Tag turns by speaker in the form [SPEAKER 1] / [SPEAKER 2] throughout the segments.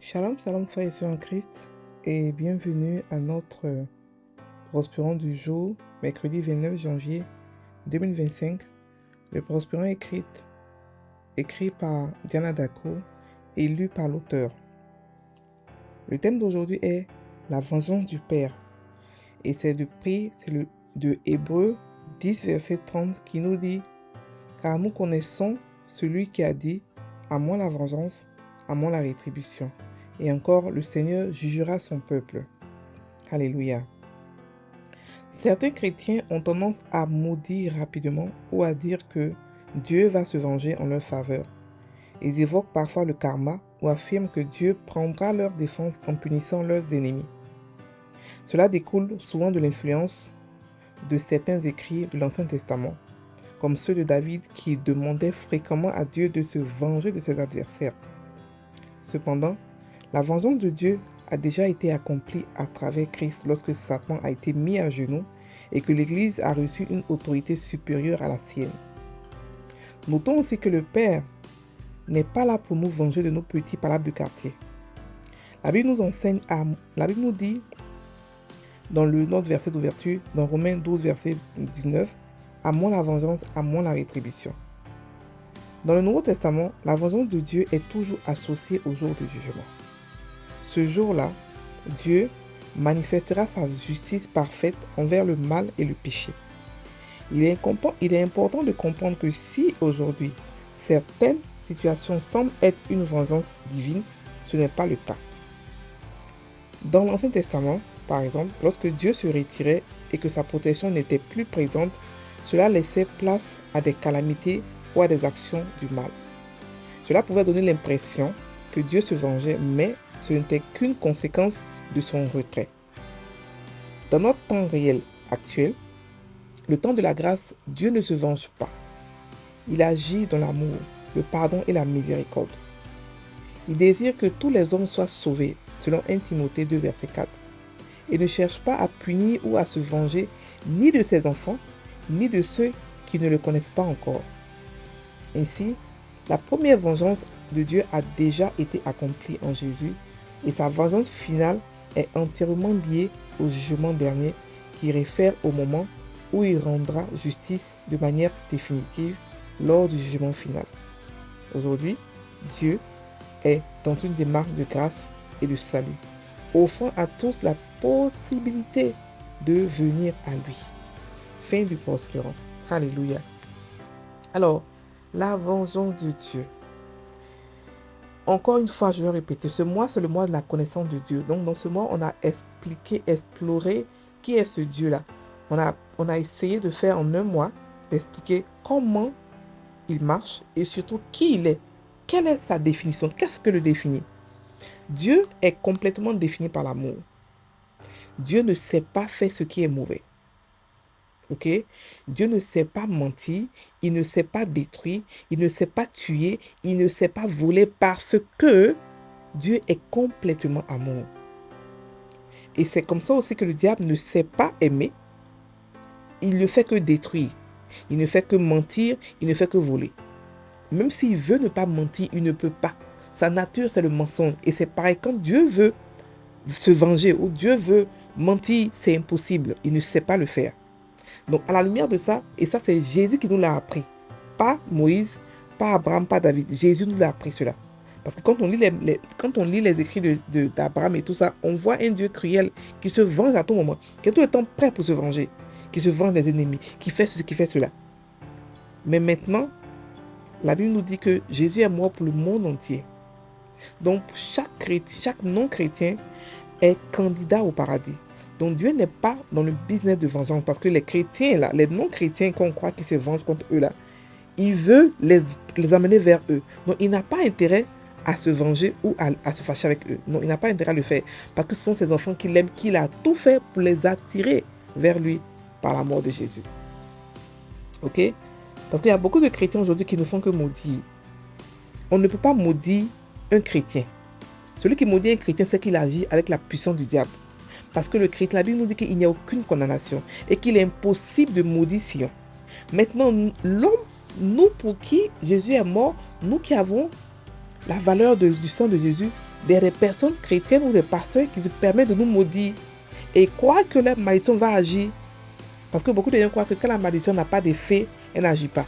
[SPEAKER 1] Shalom, shalom frères et sœurs en Christ et bienvenue à notre Prospérant du jour, mercredi 29 janvier 2025. Le Prospérant écrit par Diana Dako et lu par l'auteur. Le thème d'aujourd'hui est la vengeance du Père et c'est de Hébreux 10 verset 30 qui nous dit « Car nous connaissons celui qui a dit « À moi la vengeance, à moi la rétribution ». Et encore, le Seigneur jugera son peuple. Alléluia. Certains chrétiens ont tendance à maudire rapidement ou à dire que Dieu va se venger en leur faveur. Ils évoquent parfois le karma ou affirment que Dieu prendra leur défense en punissant leurs ennemis. Cela découle souvent de l'influence de certains écrits de l'Ancien Testament, comme ceux de David qui demandait fréquemment à Dieu de se venger de ses adversaires. Cependant, la vengeance de Dieu a déjà été accomplie à travers Christ lorsque Satan a été mis à genoux et que l'Église a reçu une autorité supérieure à la sienne. Notons aussi que le Père n'est pas là pour nous venger de nos petits palabres de quartier. La Bible nous dit dans notre verset d'ouverture, dans Romains 12, verset 19, « À moi la vengeance, à moi la rétribution ». Dans le Nouveau Testament, la vengeance de Dieu est toujours associée au jour du jugement. Ce jour-là, Dieu manifestera sa justice parfaite envers le mal et le péché. Il est important de comprendre que si aujourd'hui, certaines situations semblent être une vengeance divine, ce n'est pas le cas. Dans l'Ancien Testament, par exemple, lorsque Dieu se retirait et que sa protection n'était plus présente, cela laissait place à des calamités ou à des actions du mal. Cela pouvait donner l'impression que Dieu se vengeait, mais ce n'était qu'une conséquence de son retrait. Dans notre temps réel actuel, le temps de la grâce, Dieu ne se venge pas. Il agit dans l'amour, le pardon et la miséricorde. Il désire que tous les hommes soient sauvés, selon 1 Timothée 2, verset 4, et ne cherche pas à punir ou à se venger ni de ses enfants, ni de ceux qui ne le connaissent pas encore. Ainsi, la première vengeance de Dieu a déjà été accomplie en Jésus et sa vengeance finale est entièrement liée au jugement dernier qui réfère au moment où il rendra justice de manière définitive lors du jugement final. Aujourd'hui, Dieu est dans une démarche de grâce et de salut, offrant à tous la possibilité de venir à lui. Fin du Prospérant. Alléluia. Alors, la vengeance de Dieu. Encore une fois, je vais répéter, ce mois, c'est le mois de la connaissance de Dieu. Donc, dans ce mois, on a exploré qui est ce Dieu-là. On a essayé de faire en un mois, d'expliquer comment il marche et surtout qui il est. Quelle est sa définition? Qu'est-ce que le définit? Dieu est complètement défini par l'amour. Dieu ne sait pas faire ce qui est mauvais. Ok? Dieu ne sait pas mentir, il ne sait pas détruire, il ne sait pas tuer, il ne sait pas voler parce que Dieu est complètement amour. Et c'est comme ça aussi que le diable ne sait pas aimer, il ne fait que détruire, il ne fait que mentir, il ne fait que voler. Même s'il veut ne pas mentir, il ne peut pas. Sa nature, c'est le mensonge. Et c'est pareil, quand Dieu veut se venger ou Dieu veut mentir, c'est impossible, il ne sait pas le faire. Donc, à la lumière de ça, et ça, c'est Jésus qui nous l'a appris. Pas Moïse, pas Abraham, pas David. Jésus nous l'a appris cela. Parce que quand on lit les écrits d'Abraham et tout ça, on voit un Dieu cruel qui se venge à tout moment, qui est tout le temps prêt pour se venger, qui se venge des ennemis, qui fait ceci, qui fait cela. Mais maintenant, la Bible nous dit que Jésus est mort pour le monde entier. Donc, chaque non-chrétien est candidat au paradis. Donc Dieu n'est pas dans le business de vengeance parce que les chrétiens, là, les non-chrétiens qu'on croit qu'ils se vengent contre eux, là, il veut les amener vers eux. Donc il n'a pas intérêt à se venger ou à se fâcher avec eux. Non, il n'a pas intérêt à le faire parce que ce sont ses enfants qu'il aime, qu'il a tout fait pour les attirer vers lui par la mort de Jésus. Ok? Parce qu'il y a beaucoup de chrétiens aujourd'hui qui ne font que maudire. On ne peut pas maudire un chrétien. Celui qui maudit un chrétien, c'est qu'il agit avec la puissance du diable. Parce que la Bible nous dit qu'il n'y a aucune condamnation et qu'il est impossible de maudire Sion. Maintenant, l'homme, nous pour qui Jésus est mort, nous qui avons la valeur du sang de Jésus, des personnes chrétiennes ou des pasteurs qui se permettent de nous maudire et croient que la malédiction va agir. Parce que beaucoup de gens croient que quand la malédiction n'a pas d'effet, elle n'agit pas.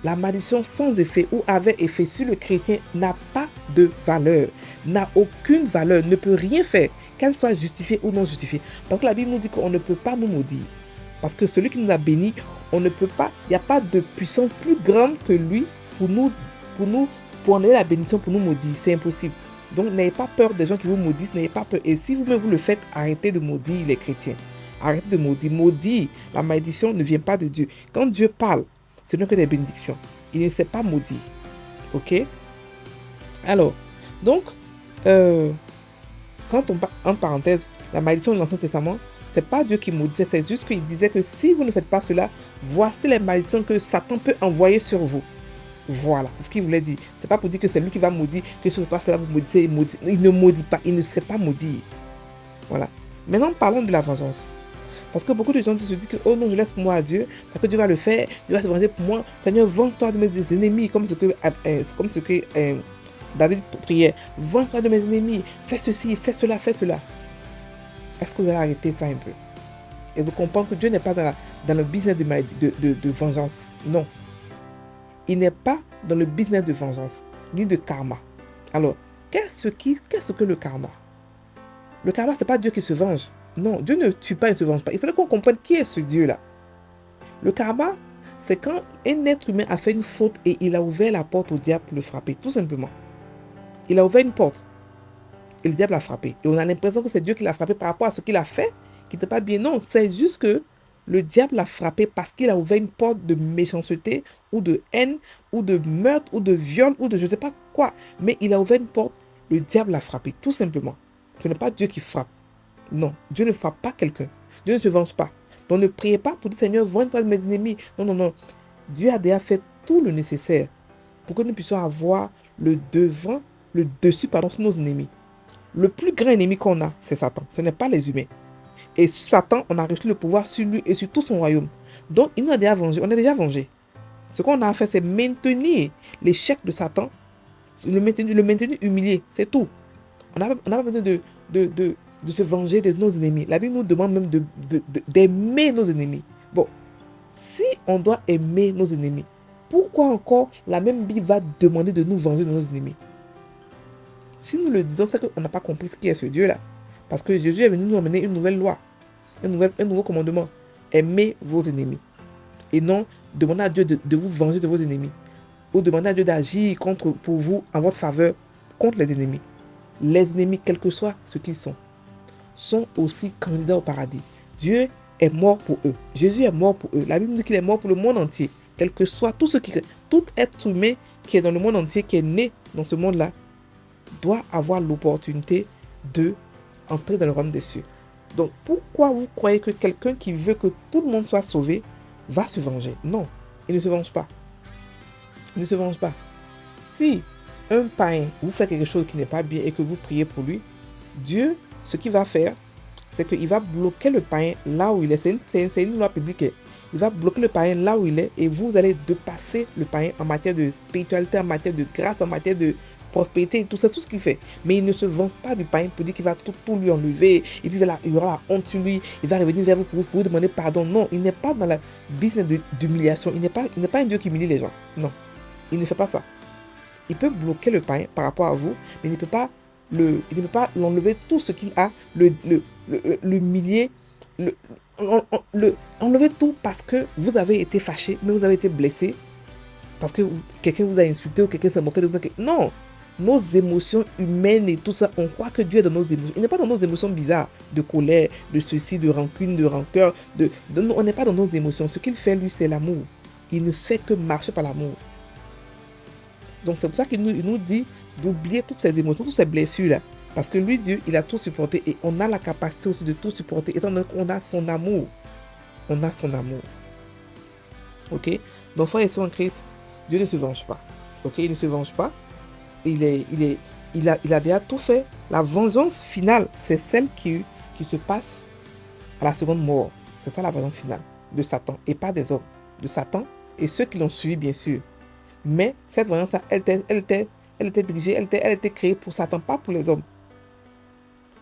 [SPEAKER 1] La malédiction sans effet ou avec effet sur le chrétien n'a pas de valeur, n'a aucune valeur, ne peut rien faire, qu'elle soit justifiée ou non justifiée. Parce que la Bible nous dit qu'on ne peut pas nous maudire. Parce que celui qui nous a bénis, on ne peut pas, il n'y a pas de puissance plus grande que lui pour enlever la bénédiction, pour nous maudire. C'est impossible. Donc n'ayez pas peur des gens qui vous maudissent, n'ayez pas peur. Et si vous-même vous le faites, arrêtez de maudire les chrétiens. Arrêtez de maudire. Maudire, la malédiction ne vient pas de Dieu. Quand Dieu parle, ce n'est que des bénédictions. Il ne sait pas maudire. Ok? Alors, donc, quand on parle, en parenthèse, la malédiction de l'Ancien Testament, c'est pas Dieu qui maudissait, c'est juste qu'il disait que si vous ne faites pas cela, voici les malédictions que Satan peut envoyer sur vous. Voilà, c'est ce qu'il voulait dire. C'est pas pour dire que c'est lui qui va maudire, que si vous ne faites pas cela, vous maudissez, il maudit. Il ne maudit pas, il ne sait pas maudire. Voilà. Maintenant, parlons de la vengeance. Parce que beaucoup de gens se disent que, oh non, je laisse pour moi à Dieu, parce que Dieu va le faire, Dieu va se venger pour moi. Seigneur, venge-toi de mes ennemis, comme ce que David priait. Venge-toi de mes ennemis, fais ceci, fais cela, fais cela. Est-ce que vous allez arrêter ça un peu? Et vous comprenez que Dieu n'est pas dans le business de vengeance. Non. Il n'est pas dans le business de vengeance, ni de karma. Alors, qu'est-ce que le karma? Le karma, ce n'est pas Dieu qui se venge. Non, Dieu ne tue pas et ne se venge pas. Il faudrait qu'on comprenne qui est ce Dieu-là. Le karma, c'est quand un être humain a fait une faute et il a ouvert la porte au diable pour le frapper, tout simplement. Il a ouvert une porte et le diable l'a frappé. Et on a l'impression que c'est Dieu qui l'a frappé par rapport à ce qu'il a fait, qui n'était pas bien. Non, c'est juste que le diable l'a frappé parce qu'il a ouvert une porte de méchanceté ou de haine ou de meurtre ou de viol ou de je ne sais pas quoi. Mais il a ouvert une porte, le diable l'a frappé, tout simplement. Ce n'est pas Dieu qui frappe. Non, Dieu ne frappe pas quelqu'un. Dieu ne se venge pas. Donc ne priez pas pour dire Seigneur, venge-toi de mes ennemis. Non, non, non. Dieu a déjà fait tout le nécessaire pour que nous puissions avoir le dessus sur nos ennemis. Le plus grand ennemi qu'on a, c'est Satan. Ce n'est pas les humains. Et Satan, on a reçu le pouvoir sur lui et sur tout son royaume. Donc, il nous a déjà vengé. On est déjà vengé. Ce qu'on a à faire, c'est maintenir l'échec de Satan, le maintenir humilié. C'est tout. On n'a pas besoin de se venger de nos ennemis. La Bible nous demande même d'aimer nos ennemis. Bon, si on doit aimer nos ennemis, pourquoi encore la même Bible va demander de nous venger de nos ennemis? Si nous le disons, c'est qu'on n'a pas compris ce qui est ce Dieu-là. Parce que Jésus est venu nous amener une nouvelle loi, un nouveau commandement. Aimez vos ennemis. Et non demandez à Dieu de vous venger de vos ennemis. Ou demandez à Dieu d'agir pour vous en votre faveur contre les ennemis. Les ennemis, quel que soit ce qu'ils sont aussi candidats au paradis. Dieu est mort pour eux. Jésus est mort pour eux. La Bible dit qu'il est mort pour le monde entier. Quel que soit tout être humain qui est dans le monde entier, qui est né dans ce monde-là, doit avoir l'opportunité de entrer dans le royaume des cieux. Donc, pourquoi vous croyez que quelqu'un qui veut que tout le monde soit sauvé va se venger? Non, il ne se venge pas. Il ne se venge pas. Si un païen vous fait quelque chose qui n'est pas bien et que vous priez pour lui, Dieu, ce qu'il va faire, c'est qu'il va bloquer le païen là où il est. C'est une loi publique. Il va bloquer le païen là où il est et vous allez dépasser le païen en matière de spiritualité, en matière de grâce, en matière de prospérité, tout ça, tout ce qu'il fait. Mais il ne se venge pas du païen pour dire qu'il va tout lui enlever et puis il y aura la honte sur lui, il va revenir vers vous pour vous demander pardon. Non, il n'est pas dans la business d'humiliation. Il n'est pas un Dieu qui humilie les gens. Non, il ne fait pas ça. Il peut bloquer le païen par rapport à vous, mais il ne peut pas l'enlever tout ce qu'il a, l'humilier, enlever tout parce que vous avez été fâché, mais vous avez été blessé, parce que quelqu'un vous a insulté ou quelqu'un s'est moqué de vous. Non, nos émotions humaines et tout ça, on croit que Dieu est dans nos émotions. Il n'est pas dans nos émotions bizarres, de colère, de ceci, de rancune, de rancœur. On n'est pas dans nos émotions. Ce qu'il fait, lui, c'est l'amour. Il ne fait que marcher par l'amour. Donc c'est pour ça qu'il nous dit d'oublier toutes ces émotions, toutes ces blessures-là. Parce que lui, Dieu, il a tout supporté et on a la capacité aussi de tout supporter, étant donné qu'on a son amour. On a son amour. Ok? Donc frères et sœurs en Christ, Dieu ne se venge pas. Ok? Il ne se venge pas. Il a déjà tout fait. La vengeance finale, c'est celle qui se passe à la seconde mort. C'est ça la vengeance finale de Satan et pas des hommes. De Satan et ceux qui l'ont suivi, bien sûr. Mais cette vengeance, elle était elle était dirigée, elle était créée pour Satan, pas pour les hommes.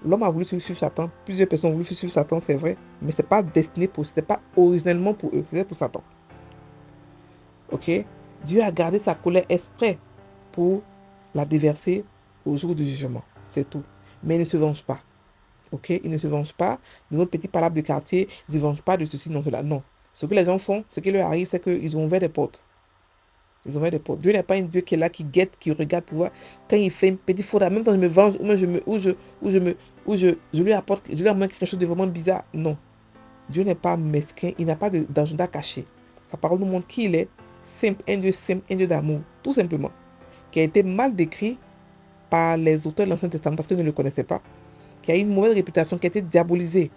[SPEAKER 1] L'homme a voulu suivre Satan. Plusieurs personnes ont voulu suivre Satan, c'est vrai. Mais ce n'est pas destiné pour eux. Ce n'était pas originellement pour eux. C'était pour Satan. Ok? Dieu a gardé sa colère exprès pour la déverser au jour du jugement. C'est tout. Mais il ne se venge pas. Ok? Il ne se venge pas de notre petit palabre de quartier. Il ne se venge pas de ceci, non, cela. Non. Ce que les gens font, ce qui leur arrive, c'est qu'ils ont ouvert des portes. Ils ont ouvert des portes. Dieu n'est pas un Dieu qui est là, qui guette, qui regarde pour voir. Quand il fait une petite faute, même quand je me venge, ou je lui apporte, je lui amène quelque chose de vraiment bizarre. Non. Dieu n'est pas mesquin. Il n'a pas d'agenda caché. Sa parole nous montre qui il est. Simple, un Dieu d'amour. Tout simplement. Qui a été mal décrit par les auteurs de l'Ancien Testament parce qu'ils ne le connaissaient pas. Qui a eu une mauvaise réputation, qui a été diabolisé.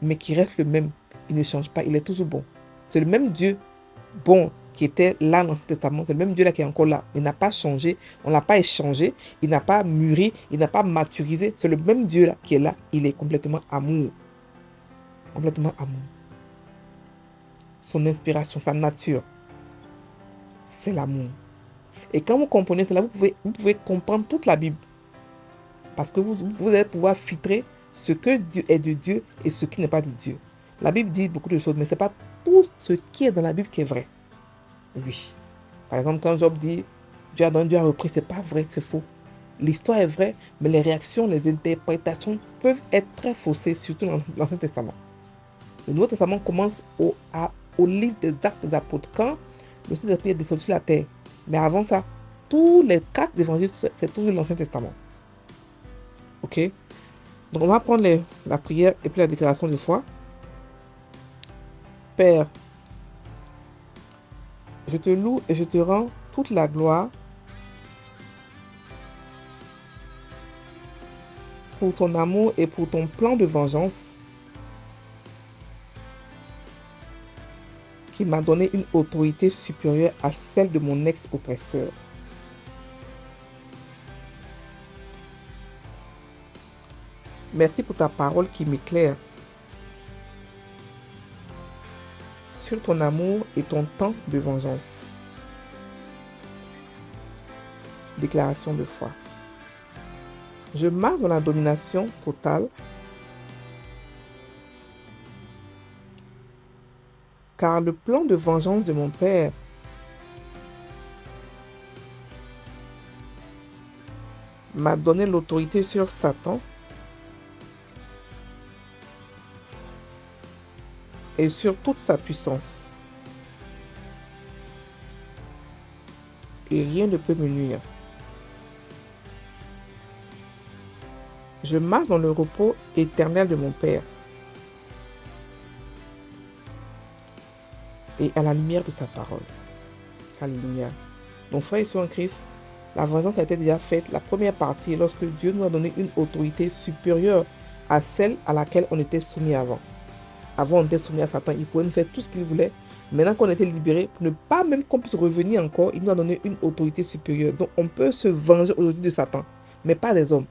[SPEAKER 1] Mais qui reste le même. Il ne change pas. Il est toujours bon. C'est le même Dieu bon qui était là dans l'Ancien Testament, c'est le même Dieu là qui est encore là. Il n'a pas changé, on n'a pas échangé, il n'a pas mûri, il n'a pas maturisé. C'est le même Dieu là qui est là. Il est complètement amour. Complètement amour. Son inspiration, sa nature, c'est l'amour. Et quand vous comprenez cela, vous pouvez comprendre toute la Bible. Parce que vous allez pouvoir filtrer ce que Dieu est de Dieu et ce qui n'est pas de Dieu. La Bible dit beaucoup de choses, mais ce n'est pas tout ce qui est dans la Bible qui est vrai. Oui. Par exemple, quand Job dit Dieu a repris, c'est pas vrai, c'est faux. L'histoire est vraie, mais les réactions, les interprétations peuvent être très faussées, surtout dans l'Ancien Testament. Le Nouveau Testament commence au livre des Actes des Apôtres, quand le Saint-Esprit est descendu sur la terre. Mais avant ça, tous les 4 évangiles, c'est toujours l'Ancien Testament. Ok? Donc on va prendre la prière et puis la déclaration de foi. Père, je te loue et je te rends toute la gloire pour ton amour et pour ton plan de vengeance qui m'a donné une autorité supérieure à celle de mon ex-oppresseur. Merci pour ta parole qui m'éclaire sur ton amour et ton temps de vengeance. Déclaration de foi. Je marche dans la domination totale car le plan de vengeance de mon Père m'a donné l'autorité sur Satan et sur toute sa puissance. Et rien ne peut me nuire. Je marche dans le repos éternel de mon Père et à la lumière de sa parole. Alléluia. Donc, frères et sœurs en Christ, la vengeance a été déjà faite. La première partie, lorsque Dieu nous a donné une autorité supérieure à celle à laquelle on était soumis avant. Avant, on était soumis à Satan. Il pouvait nous faire tout ce qu'il voulait. Maintenant qu'on était libéré, pour ne pas même qu'on puisse revenir encore, il nous a donné une autorité supérieure. Donc, on peut se venger aujourd'hui de Satan, mais pas des hommes.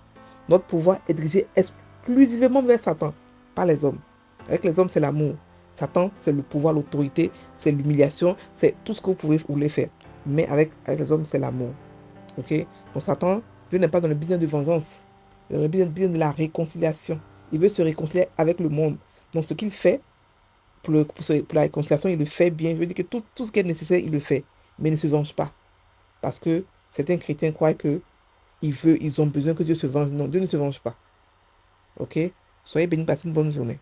[SPEAKER 1] Notre pouvoir est dirigé exclusivement vers Satan, pas les hommes. Avec les hommes, c'est l'amour. Satan, c'est le pouvoir, l'autorité, c'est l'humiliation, c'est tout ce que vous voulez faire. Mais avec les hommes, c'est l'amour. Ok? Donc Satan, Dieu n'est pas dans le business de vengeance. Il est dans le business de la réconciliation. Il veut se réconcilier avec le monde. Donc ce qu'il fait pour la réconciliation, il le fait bien. Je veux dire que tout ce qui est nécessaire, il le fait. Mais il ne se venge pas. Parce que certains chrétiens croient que ils ont besoin que Dieu se venge. Non, Dieu ne se venge pas. Ok? Soyez bénis, passez une bonne journée.